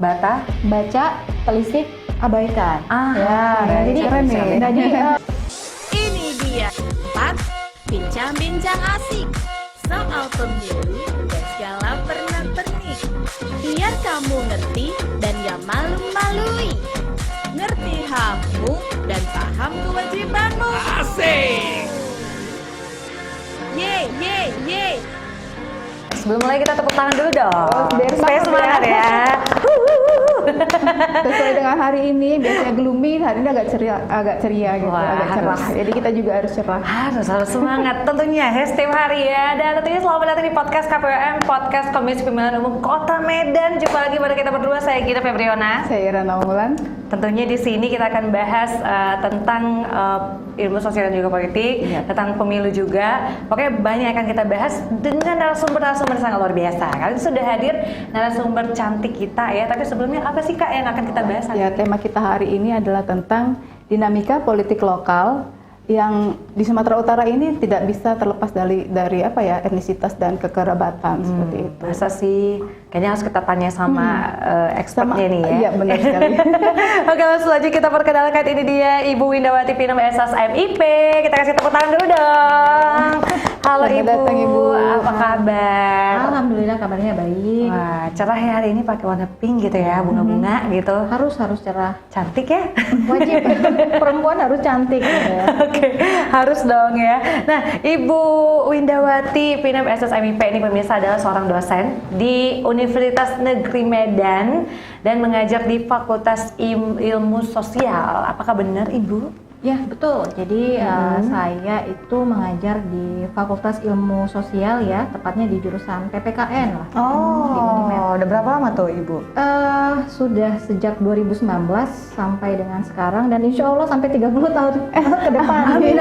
baca, telisik, abaikan. Jadi keren nih. Jadi Ini dia 4 bincang-bincang asik soal pemilu dan segala pernak-pernik. Biar kamu ngerti dan gak malu-malui. Ngerti hakmu dan paham kewajibanmu. Asik! Ye, ye, ye. sebelum mulai kita tepuk tangan dulu dong. biar Supaya semangat ya. Sesuai dengan hari ini, biasanya gloomy, hari ini agak ceria gitu, Wah, agak cerah. harus. Jadi kita juga harus cerah. Harus semangat tentunya setiap hari ya. Dan tentunya selamat datang di podcast KPUM, podcast Komisi Pemilihan Umum Kota Medan. Jumpa lagi pada kita berdua, saya Gita Febriona. Saya Irana Wulan. Tentunya di sini kita akan bahas tentang ilmu sosial dan juga politik, tentang pemilu juga. Pokoknya banyak yang akan kita bahas dengan narasumber-narasumber sangat luar biasa. Kali ini sudah hadir narasumber cantik kita ya. Tapi sebelumnya apa sih Kak yang akan kita bahas? Ya, tema kita hari ini adalah tentang dinamika politik lokal yang di Sumatera Utara ini tidak bisa terlepas dari apa ya, etnisitas dan kekerabatan seperti itu. Masa sih? Kayaknya harus kita tanya sama expertnya nih ya. Iya, benar sekali. Oke, langsung aja kita perkenalkan, ini dia Ibu Windawati Pinem SS MIP. Kita kasih tepuk tangan dulu dong. Halo Selamat Ibu, datang, Ibu. apa kabar? Alhamdulillah kabarnya baik. Wah, cerah ya hari ini pakai warna pink gitu ya, bunga-bunga gitu. Harus cerah. Cantik ya? Wajib. Perempuan harus cantik gitu ya. Oke, harus dong ya. Nah, Ibu Windawati Pinem SS MIP ini pemirsa adalah seorang dosen di Universitas Negeri Medan dan mengajar di Fakultas Ilmu Sosial. Apakah benar Ibu? Ya betul. Jadi saya itu mengajar di Fakultas Ilmu Sosial ya, tepatnya di jurusan PPKN lah. Di Unimed. Udah berapa lama tuh Ibu? Sudah sejak 2019 sampai dengan sekarang, dan insya Allah sampai 30 tahun ke depan. Amin.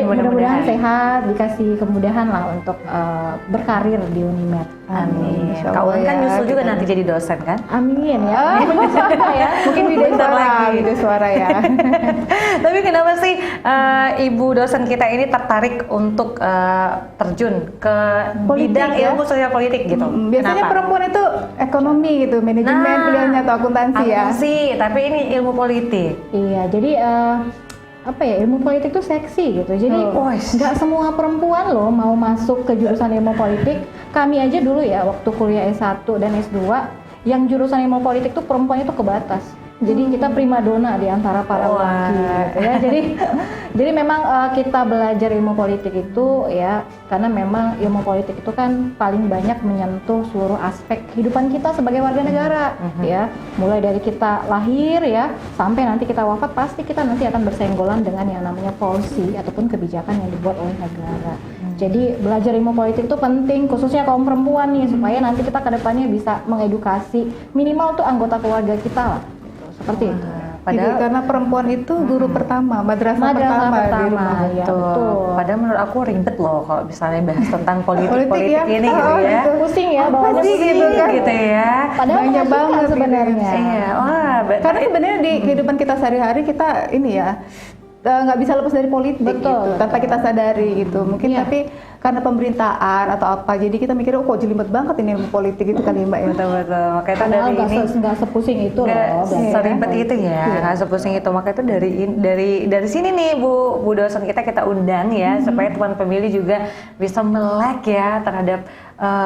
Mudah-mudahan sehat, dikasih kemudahan lah untuk berkarir di Unimed. Amin. Insya Kak Allah Ulan kan ya, nyusul juga kita- nanti jadi dosen kan? Amin ya. Mungkin beda Bentar suara, lagi. beda suara ya. Tapi kenapa sih Ibu dosen kita ini tertarik untuk terjun ke Politik, bidang ya? ilmu sosial politik gitu? Biasanya Kenapa? perempuan itu ekonomi gitu, manajemen pilihannya atau akuntansi ya. Akuntansi, tapi ini ilmu politik. Iya, jadi ilmu politik tuh seksi gitu. Jadi nggak semua perempuan loh mau masuk ke jurusan ilmu politik. Kami aja dulu ya waktu kuliah S1 dan S2 yang jurusan ilmu politik tuh perempuannya tuh kebatas. Jadi kita primadona di antara para laki gitu ya. Jadi memang kita belajar ilmu politik itu ya karena memang ilmu politik itu kan paling banyak menyentuh seluruh aspek kehidupan kita sebagai warga negara ya. Mulai dari kita lahir ya sampai nanti kita wafat, pasti kita nanti akan bersenggolan dengan yang namanya policy ataupun kebijakan yang dibuat oleh negara. Jadi belajar ilmu politik itu penting, khususnya kaum perempuan nih, supaya nanti kita kedepannya bisa mengedukasi minimal tuh anggota keluarga kita lah. Seperti itu. Jadi karena perempuan itu guru pertama, madrasah pertama di rumah. ya, Betul. betul. Padahal menurut aku ribet loh kalau misalnya bahas tentang politik ya? ini gitu ya. Pusing ya, Apa bawaannya sih pusing gitu kan? Gitu ya. Padahal Banyak mengasihkan banget sebenarnya. Iya. Wah, Karena sebenarnya di kehidupan kita sehari-hari kita ini ya nggak bisa lepas dari politik gitu, tanpa kita sadari gitu. Mungkin tapi karena pemerintahan atau apa, jadi kita mikir kok jelimet banget ini ilmu politik itu kan ya Mbak ya. betul. Makanya itu Padahal dari ini nggak sepusing itu loh. belajar seribet politik. itu ya, nggak sepusing itu. Makanya itu dari sini nih Bu dosen kita undang ya, supaya teman pemilih juga bisa melek ya terhadap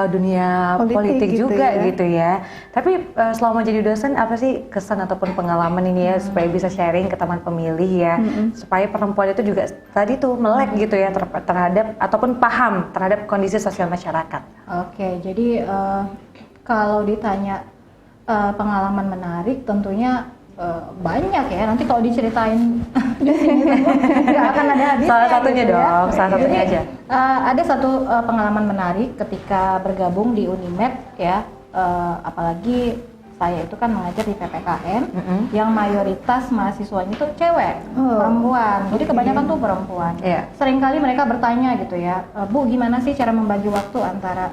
dunia politik gitu juga ya. gitu ya. Tapi selama jadi dosen apa sih kesan ataupun pengalaman ini ya, supaya bisa sharing ke teman pemilih ya, supaya perempuan itu juga tadi tuh melek gitu ya terhadap ataupun paham terhadap kondisi sosial masyarakat. Oke, jadi kalau ditanya pengalaman menarik, tentunya banyak ya. Nanti kalau diceritain di sini nggak akan ada habisnya. Salah satunya gitu ya. dong, salah satunya Jadi, aja. Ada satu pengalaman menarik ketika bergabung di Unimed ya. Apalagi saya itu kan mengajar di PPKN yang mayoritas mahasiswanya itu cewek, perempuan. Jadi kebanyakan tuh perempuan. Iya. Seringkali mereka bertanya gitu ya, Bu gimana sih cara membagi waktu antara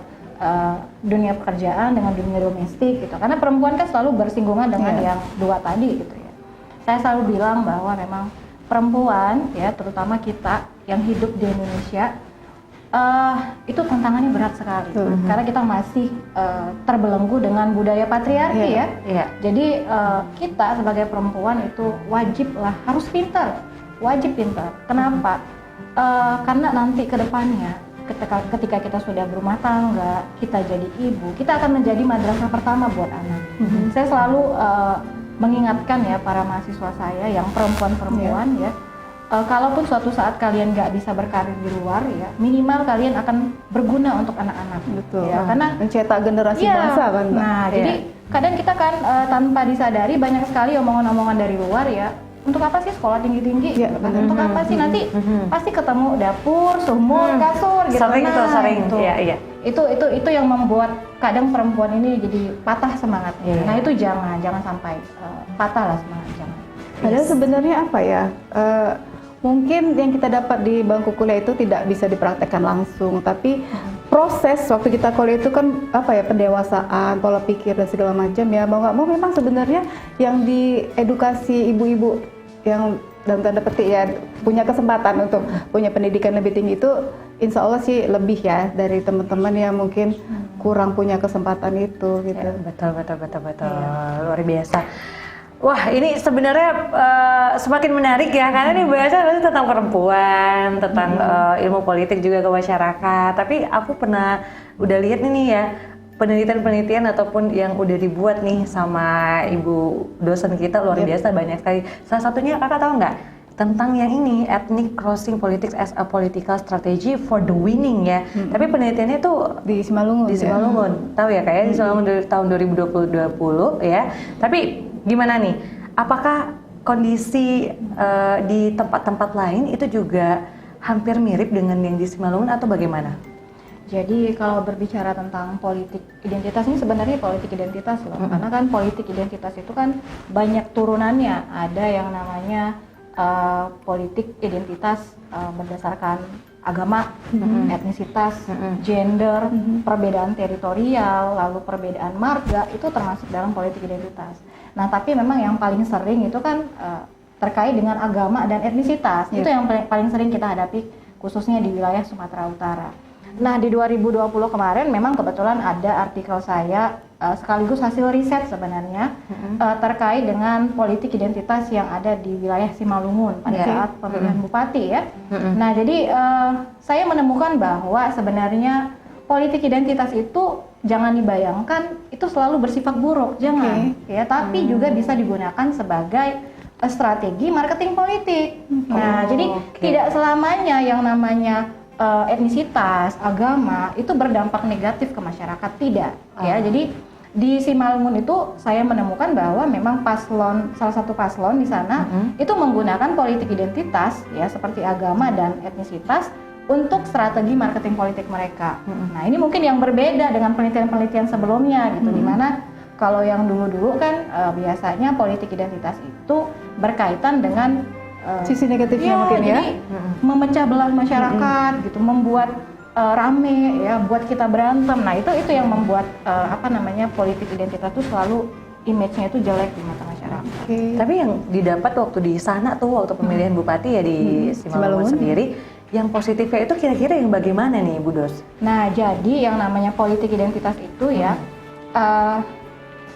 dunia pekerjaan dengan dunia domestik gitu, karena perempuan kan selalu bersinggungan dengan yang dua tadi gitu ya. Saya selalu bilang bahwa memang perempuan ya, terutama kita yang hidup di Indonesia, itu tantangannya berat sekali karena kita masih terbelenggu dengan budaya patriarki ya. Jadi kita sebagai perempuan itu harus pintar, wajib pintar. Kenapa? Karena nanti ke depannya ketika kita sudah berumah tangga, kita jadi ibu, kita akan menjadi madrasah pertama buat anak. Saya selalu mengingatkan ya para mahasiswa saya yang perempuan-perempuan ya, kalaupun suatu saat kalian nggak bisa berkarir di luar ya, minimal kalian akan berguna untuk anak-anak. Betul. Ya, karena mencetak generasi bangsa kan, Mbak. Nah, jadi kadang kita kan tanpa disadari banyak sekali omongan-omongan dari luar ya. Untuk apa sih sekolah tinggi-tinggi? Untuk apa sih nanti pasti ketemu dapur, sumur, kasur gitu. Sering. Gitu. Itu yang membuat kadang perempuan ini jadi patah semangatnya. Nah, itu jangan sampai patah lah semangat, jangan. Padahal sebenarnya apa ya? Mungkin yang kita dapat di bangku kuliah itu tidak bisa dipraktekkan langsung, tapi proses waktu kita kuliah itu kan apa ya, pendewasaan, pola pikir dan segala macam ya. Mau nggak mau memang sebenarnya yang diedukasi ibu-ibu yang dalam tanda petik ya punya kesempatan untuk punya pendidikan lebih tinggi itu insya Allah sih lebih ya dari teman-teman yang mungkin kurang punya kesempatan itu gitu. Betul. Luar biasa. Wah, ini sebenarnya semakin menarik ya, karena ini bahasa tentang perempuan, tentang ilmu politik juga ke masyarakat. Tapi aku udah lihat nih ya, penelitian ataupun yang udah dibuat nih sama ibu dosen kita luar biasa banyak sekali. Salah satunya kakak tahu nggak? Tentang yang ini, ethnic crossing politics as a political strategy for the winning ya. Tapi penelitiannya tuh di Simalungun. Tahu ya kayak di Simalungun dari tahun 2020 ya. Tapi gimana nih? Apakah kondisi di tempat-tempat lain itu juga hampir mirip dengan yang di Simalungun atau bagaimana? Jadi kalau berbicara tentang politik identitas ini sebenarnya politik identitas loh. Karena kan politik identitas itu kan banyak turunannya. Ada yang namanya politik identitas berdasarkan agama, etnisitas, gender, perbedaan teritorial, lalu perbedaan marga, itu termasuk dalam politik identitas. Nah, tapi memang yang paling sering itu kan terkait dengan agama dan etnisitas. Itu yang paling sering kita hadapi khususnya di wilayah Sumatera Utara. Nah, di 2020 kemarin memang kebetulan ada artikel saya sekaligus hasil riset sebenarnya terkait dengan politik identitas yang ada di wilayah Simalungun pada saat pemilihan bupati ya. Nah, jadi saya menemukan bahwa sebenarnya politik identitas itu jangan dibayangkan itu selalu bersifat buruk, jangan ya, tapi juga bisa digunakan sebagai strategi marketing politik. Nah, jadi tidak selamanya yang namanya etnisitas, agama itu berdampak negatif ke masyarakat, tidak ya. Jadi di Simalungun itu saya menemukan bahwa memang salah satu paslon di sana itu menggunakan politik identitas ya seperti agama dan etnisitas untuk strategi marketing politik mereka. Nah, ini mungkin yang berbeda dengan penelitian-penelitian sebelumnya gitu, dimana kalau yang dulu-dulu kan biasanya politik identitas itu berkaitan dengan sisi negatifnya mungkin ya, jadi memecah belah masyarakat gitu, membuat rame ya, buat kita berantem. Nah, itu yang membuat politik identitas itu selalu image-nya itu jelek di mata masyarakat. Tapi yang didapat waktu di sana tuh waktu pemilihan bupati ya di Simalungun sendiri, yang positifnya itu kira-kira yang bagaimana nih Bu Dos? Nah, jadi yang namanya politik identitas itu ya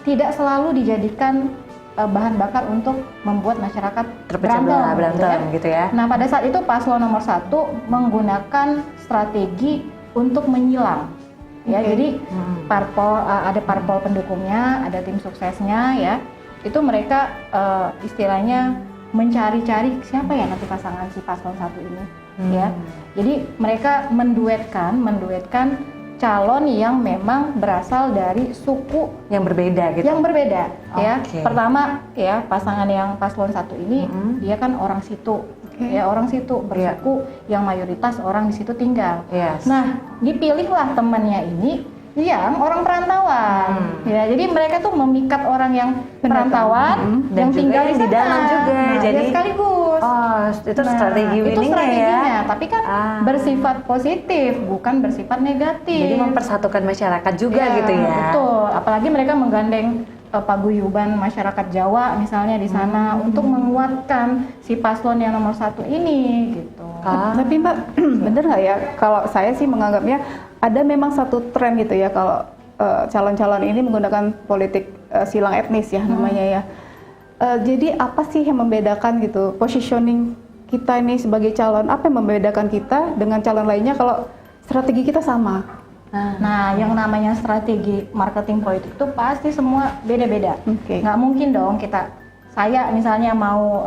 tidak selalu dijadikan bahan bakar untuk membuat masyarakat berantem gitu ya. Nah, pada saat itu paslon nomor 1 menggunakan strategi untuk menyilang. Ya, jadi ada parpol pendukungnya, ada tim suksesnya ya. Itu mereka istilahnya mencari-cari siapa ya nanti pasangan si paslon 1 ini ya. Jadi mereka menduetkan calon yang memang berasal dari suku yang berbeda gitu. Yang berbeda ya. Pertama ya, pasangan yang paslon 1 ini dia kan orang situ. Ya, orang situ bersuku yang mayoritas orang di situ tinggal. Nah, dipilihlah temannya ini yang orang perantauan. Ya, jadi mereka tuh memikat orang yang perantauan dan yang tinggal di dalam juga. Nah, jadi sekaligus. Itu strategi winningnya itu strateginya ya. Tapi kan bersifat positif, bukan bersifat negatif. Jadi mempersatukan masyarakat juga gitu ya. Betul. Apalagi mereka menggandeng paguyuban masyarakat Jawa misalnya di sana untuk menguatkan si paslon yang nomor 1 ini gitu. Tapi Mbak, bener nggak ya? Kalau saya sih menganggapnya ada memang satu tren gitu ya kalau calon-calon ini menggunakan politik silang etnis ya namanya ya. Jadi apa sih yang membedakan gitu positioning kita ini sebagai calon? Apa yang membedakan kita dengan calon lainnya kalau strategi kita sama? Nah, yang namanya strategi marketing politik itu pasti semua beda-beda. Nggak mungkin dong saya misalnya mau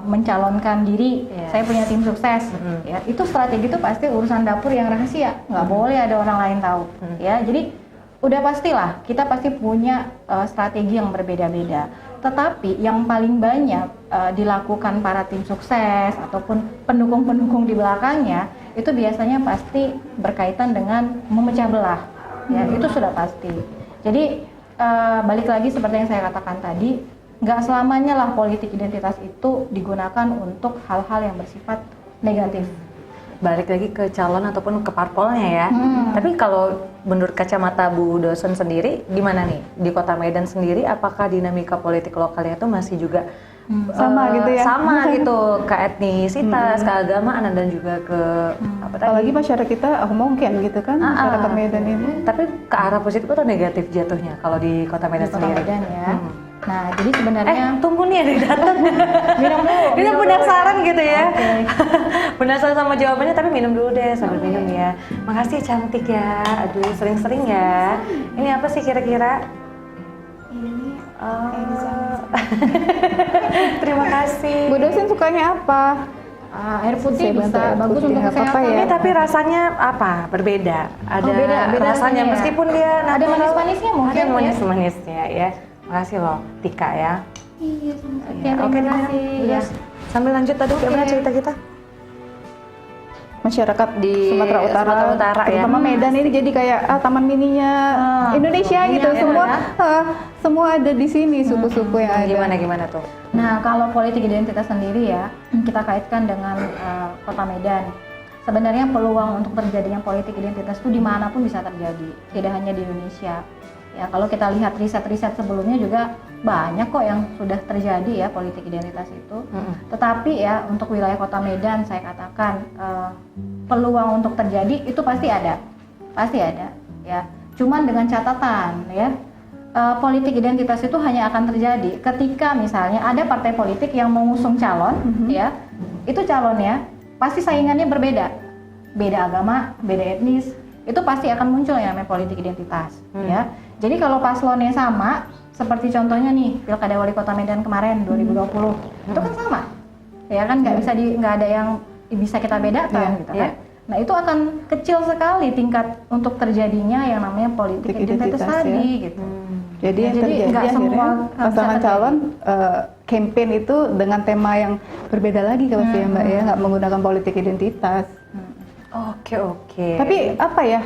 mencalonkan diri, saya punya tim sukses, ya itu strategi itu pasti urusan dapur yang rahasia, nggak boleh ada orang lain tahu, ya. Jadi udah pastilah kita pasti punya strategi yang berbeda-beda. Tetapi yang paling banyak dilakukan para tim sukses ataupun pendukung-pendukung di belakangnya itu biasanya pasti berkaitan dengan memecah belah, ya itu sudah pasti. Jadi balik lagi seperti yang saya katakan tadi, nggak selamanya lah politik identitas itu digunakan untuk hal-hal yang bersifat negatif. Balik lagi ke calon ataupun ke parpolnya ya. Tapi kalau menurut kacamata Bu Dosen sendiri, gimana nih di Kota Medan sendiri? Apakah dinamika politik lokalnya itu masih juga sama gitu ya? Sama gitu, ke etnisitas, ke agamaan dan juga ke apa tadi? Apalagi masyarakat kita mungkin gitu kan, masyarakat Medan ini. Tapi ke arah positif atau negatif jatuhnya kalau di Kota Medan Di Kota sendiri? Medan ya. Nah, jadi sebenarnya tunggu nih ada yang datang. minum dulu. Kita penasaran gitu ya. Penasaran sama jawabannya tapi minum dulu deh sambil minum ya. Makasih cantik ya. Aduh, sering-sering ya. Ini apa sih kira-kira? Ini terima kasih. Bu Dosen sukanya apa? air putih bisa bagus untuk kesehatan. Ini tapi rasanya apa? Berbeda. Ada beda rasanya rasanya. meskipun dia Ada manis-manisnya mungkin ada ya. manis-manisnya ya. Makasih loh Tika ya. Iya, Ya, oke, terima kasih. ya. Sambil lanjut tadi gimana cerita kita? Masyarakat Di Sumatera Utara, Sumatera Utara, ya. terutama Medan ini jadi kayak taman mininya Indonesia gitu, semua ada di sini suku-suku yang ada. Gimana tuh? Nah, kalau politik identitas sendiri ya, kita kaitkan dengan Kota Medan. Sebenarnya peluang untuk terjadinya politik identitas itu dimanapun bisa terjadi, tidak hanya di Indonesia. Ya, kalau kita lihat riset-riset sebelumnya juga banyak kok yang sudah terjadi ya politik identitas itu. Tetapi ya untuk wilayah Kota Medan saya katakan peluang untuk terjadi itu pasti ada ya. Cuman dengan catatan ya politik identitas itu hanya akan terjadi ketika misalnya ada partai politik yang mengusung calon ya, itu calonnya pasti saingannya beda agama, beda etnis, itu pasti akan muncul yang namanya politik identitas ya. Jadi kalau paslonnya sama, seperti contohnya nih Pilkada Wali Kota Medan kemarin 2020, itu kan sama, ya kan nggak ada yang bisa kita bedakan gitu kan. Nah itu akan kecil sekali tingkat untuk terjadinya yang namanya politik identitas tadi gitu. Jadi yang terjadi akhirnya pasangan calon campaign itu dengan tema yang berbeda lagi kalau ya Mbak ya, nggak menggunakan politik identitas. Oke. Tapi apa ya,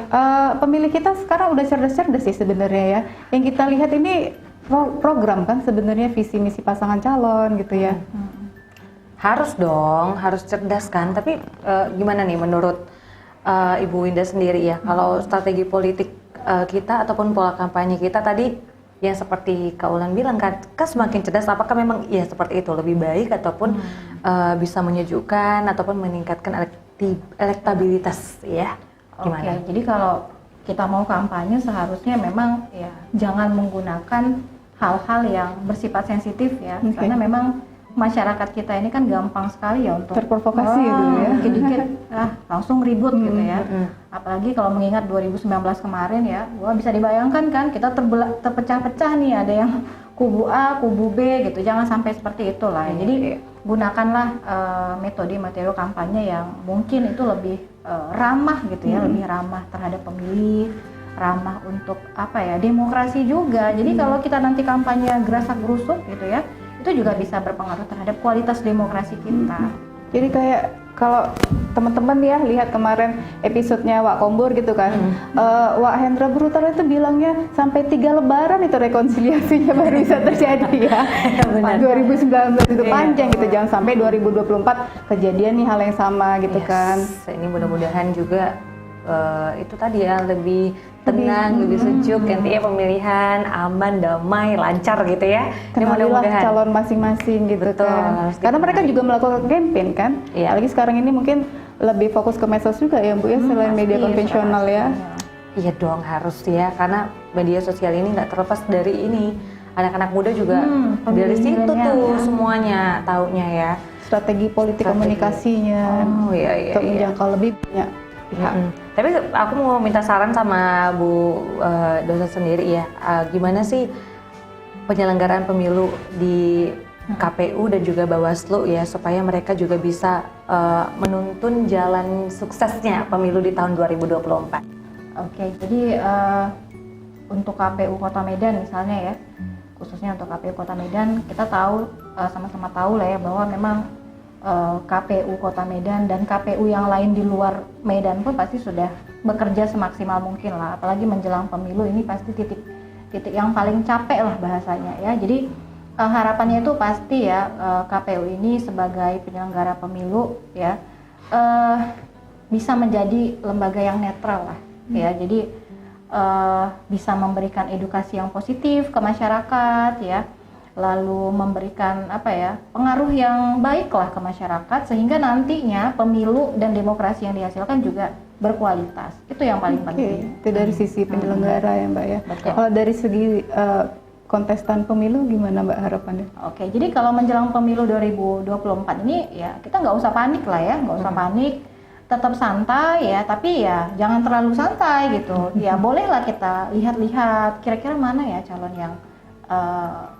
pemilih kita sekarang udah cerdas-cerdas sih sebenarnya ya. Yang kita lihat ini program kan sebenarnya visi misi pasangan calon gitu ya. Harus dong, harus cerdas kan. Tapi gimana nih menurut Ibu Winda sendiri ya, kalau strategi politik kita ataupun pola kampanye kita tadi yang seperti Kak Ulan bilang kan semakin cerdas, apakah memang ya seperti itu lebih baik ataupun bisa menyejukkan ataupun meningkatkan elektabilitas ya? Gimana? Oke, jadi kalau kita mau kampanye seharusnya memang ya jangan menggunakan hal-hal yang bersifat sensitif ya, karena memang masyarakat kita ini kan gampang sekali ya untuk terprovokasi gitu ya, dikit-dikit langsung ribut gitu ya. Apalagi kalau mengingat 2019 kemarin ya, bisa dibayangkan kan kita terpecah-pecah nih, ada yang kubu A, kubu B gitu. Jangan sampai seperti itulah. Jadi gunakanlah metode kampanye yang mungkin itu lebih ramah gitu ya, lebih ramah terhadap pemilih, ramah untuk demokrasi juga. Jadi kalau kita nanti kampanye gerasak gerusuk gitu ya, itu juga bisa berpengaruh terhadap kualitas demokrasi kita. Jadi kayak kalau teman-teman ya lihat kemarin episodenya Wak Kombur gitu kan, Wak Hendra Brutara itu bilangnya sampai 3 lebaran itu rekonsiliasinya baru bisa terjadi ya. 2019 itu panjang gitu, jangan sampai 2024 kejadian nih hal yang sama gitu kan. Ini mudah-mudahan juga itu tadi ya lebih tenang, lebih sejuk, nantinya pemilihan aman, damai, lancar gitu ya. Kenalilah calon masing-masing gitu. Betul, kan. Karena mereka juga melakukan campaign kan. Apalagi sekarang ini mungkin lebih fokus ke medsos juga ya Bu ya, selain media konvensional ya. Iya dong, harus ya, karena media sosial ini nggak terlepas dari ini. Anak-anak muda juga dari situ tuh semuanya taunya ya. Strategi politik komunikasinya untuk menjangkau lebih banyak pihak. Tapi aku mau minta saran sama Bu dosen sendiri ya, gimana sih penyelenggaraan pemilu di KPU dan juga Bawaslu ya, supaya mereka juga bisa menuntun jalan suksesnya pemilu di tahun 2024. Oke, jadi untuk KPU Kota Medan misalnya ya, khususnya untuk KPU Kota Medan, kita tahu sama-sama tahu lah ya bahwa memang KPU Kota Medan dan KPU yang lain di luar Medan pun pasti sudah bekerja semaksimal mungkin lah, apalagi menjelang pemilu ini pasti titik yang paling capek lah bahasanya ya. Jadi harapannya itu pasti ya KPU ini sebagai penyelenggara pemilu ya bisa menjadi lembaga yang netral lah ya. Jadi bisa memberikan edukasi yang positif ke masyarakat ya, lalu memberikan pengaruh yang baik lah ke masyarakat, sehingga nantinya pemilu dan demokrasi yang dihasilkan juga berkualitas. Itu yang paling penting. Itu dari sisi penyelenggara ya Mbak ya. Kalau dari segi kontestan pemilu gimana Mbak harapannya? Oke, jadi kalau menjelang pemilu 2024 ini ya kita nggak usah panik lah ya, nggak usah panik, tetap santai ya, tapi ya jangan terlalu santai gitu. Ya bolehlah kita lihat-lihat kira-kira mana ya calon yang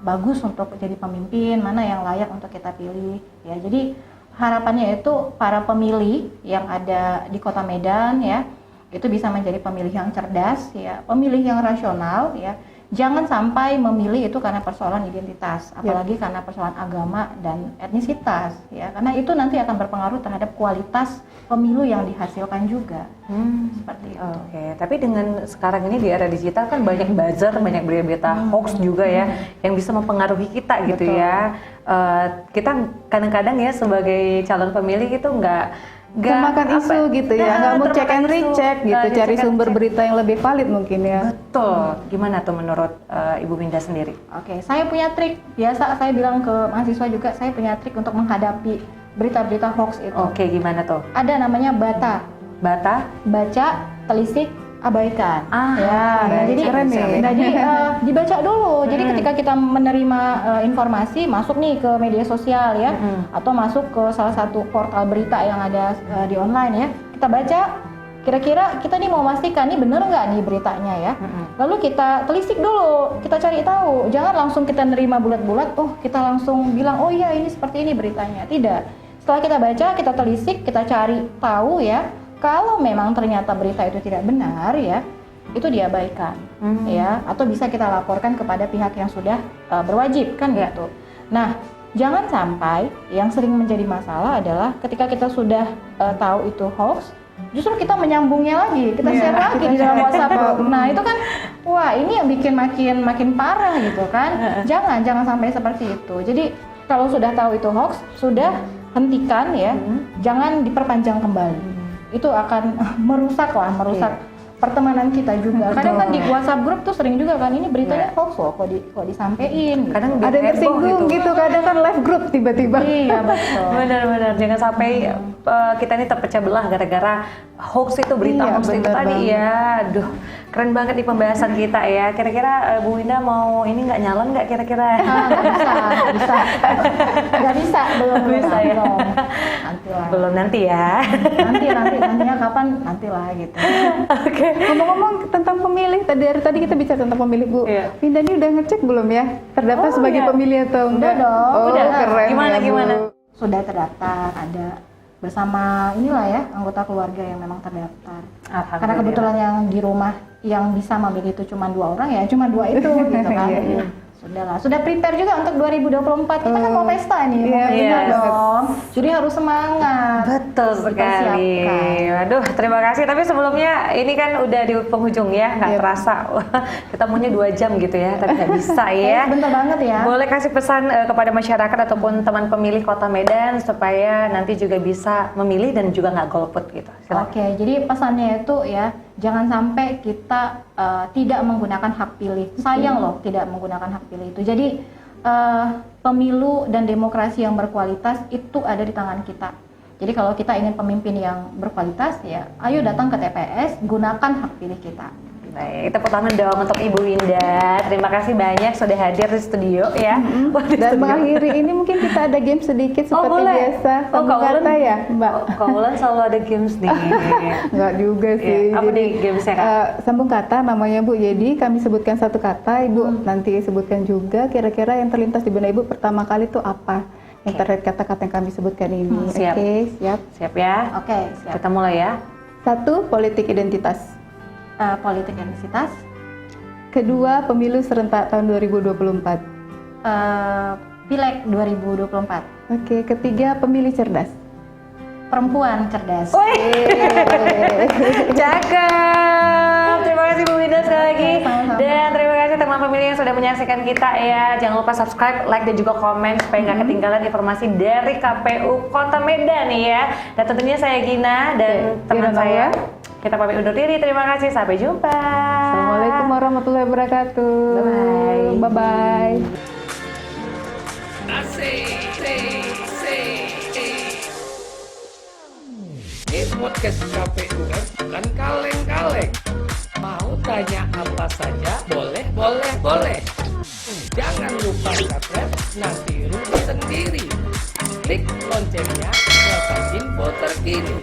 bagus untuk jadi pemimpin, mana yang layak untuk kita pilih ya. Jadi harapannya itu para pemilih yang ada di Kota Medan ya, itu bisa menjadi pemilih yang cerdas ya, pemilih yang rasional ya. Jangan sampai memilih itu karena persoalan identitas, apalagi karena persoalan agama dan etnisitas ya, karena itu nanti akan berpengaruh terhadap kualitas pemilu yang dihasilkan juga. Seperti itu. Oke, tapi dengan sekarang ini di era digital kan banyak buzzer, banyak berita-berita hoax juga ya, yang bisa mempengaruhi kita gitu. Betul. Ya. Kita kadang-kadang ya sebagai calon pemilih itu nggak makan isu gitu ya, nggak mau check and recheck gitu, cari sumber berita yang lebih valid mungkin ya. Betul. Gimana tuh menurut Ibu Winda sendiri? Oke, saya punya trik. Biasa saya bilang ke mahasiswa juga, saya punya trik untuk menghadapi berita-berita hoax itu. Oke, gimana tuh? Ada namanya BATA. BATA? Baca, telisik, abaikan. Jadi keren nih. Jadi dibaca dulu. Jadi ketika kita menerima informasi, masuk nih ke media sosial ya, atau masuk ke salah satu portal berita yang ada di online ya, kita baca. Kira-kira kita nih mau memastikan nih bener nggak nih beritanya ya. Lalu kita telisik dulu, kita cari tahu. Jangan langsung kita nerima bulat-bulat, kita langsung bilang oh iya ini seperti ini beritanya. Tidak. Setelah kita baca, kita telisik, kita cari tahu ya. Kalau memang ternyata berita itu tidak benar ya, itu diabaikan ya, atau bisa kita laporkan kepada pihak yang sudah berwajib kan gitu. Nah, jangan sampai yang sering menjadi masalah adalah ketika kita sudah tahu itu hoax, justru kita menyambungnya lagi, kita share lagi di dalam WhatsApp group. Nah, itu kan wah, ini yang bikin makin parah gitu kan. Jangan sampai seperti itu. Jadi kalau sudah tahu itu hoax, sudah hentikan ya. Jangan diperpanjang kembali. Itu akan merusak pertemanan kita juga. Kadang kan di WhatsApp grup tuh sering juga kan ini beritanya hoax loh, kok disampein. Kadang ada yang tersinggung gitu, kadang kan live group tiba-tiba. Iya betul. Benar-benar jangan sampai kita ini terpecah belah gara-gara hoax itu, berita hoax itu tadi ya. Aduh, keren banget di pembahasan kita ya. Kira-kira Bu Winda mau ini nggak nyalon nggak kira-kira? Nggak bisa, belum bisa ya. Belum nanti ya. Nantinya kapan nantilah gitu. Oke. Ngomong-ngomong tentang pemilih, tadi kita bicara tentang pemilih Bu. Winda ini udah ngecek belum ya terdaftar sebagai pemilih atau enggak? Udah dong. Udah. Keren. Gimana? Sudah terdaftar, ada bersama inilah ya anggota keluarga yang memang terdaftar. Karena kebetulan yang di rumah yang bisa memilih itu cuma 2 orang ya, cuma 2 itu gitu kan. Sudah prepare juga untuk 2024. Kita kan mau pesta nih, mau pesta dong. Jadi harus semangat. Betul sekali. Waduh, terima kasih. Tapi sebelumnya ini kan udah di penghujung ya, nggak terasa. Kita maunya 2 jam gitu ya, tapi nggak bisa ya. Bentar banget ya. Boleh kasih pesan kepada masyarakat ataupun teman pemilih Kota Medan supaya nanti juga bisa memilih dan juga nggak golput gitu. Silakan. Oke, jadi pesannya itu ya, jangan sampai kita tidak menggunakan hak pilih. Sayang loh tidak menggunakan hak pilih itu. Jadi pemilu dan demokrasi yang berkualitas itu ada di tangan kita. Jadi kalau kita ingin pemimpin yang berkualitas, ya ayo datang ke TPS, gunakan hak pilih kita. Baik, tepuk tangan dong untuk Ibu Winda. Terima kasih banyak sudah hadir di studio ya. Wah, di Dan studio. mengakhiri ini mungkin kita ada game sedikit seperti boleh. biasa. Oh, Sambung Kak Ulen. kata ya, Mbak? Kak Ulen selalu ada games nih. Enggak juga sih. Iya, apa nih gamesnya, Kak? Sambung kata namanya Bu. Jadi kami sebutkan satu kata, Ibu nanti sebutkan juga kira-kira yang terlintas di benak Ibu pertama kali itu apa? Yang terkait kata-kata yang kami sebutkan ini. Siap. Oke, siap. Siap ya? Oke, siap. Kita mulai ya. 1. Politik identitas. Politik identitas, 2. Pemilu serentak tahun 2024. Pileg 2024, Oke, 3. Pemilih cerdas. perempuan cerdas. Cakep. Terima kasih Bu Winda sekali lagi. Sama-sama. Dan terima kasih teman pemilih yang sudah menyaksikan kita ya. Jangan lupa subscribe, like dan juga komen supaya nggak ketinggalan informasi dari KPU Kota Medan nih ya. Dan tentunya saya Gina dan Oke, teman Gina saya. Nawa. Kita pamit undur diri. Terima kasih. Sampai jumpa. Assalamualaikum warahmatullahi wabarakatuh. Bye-bye. Bye-bye. Ini podcast KPU bukan kaleng-kaleng. Mau tanya apa saja, boleh. Jangan lupa subscribe, nanti rugi sendiri. Klik loncengnya, dapat info terkini.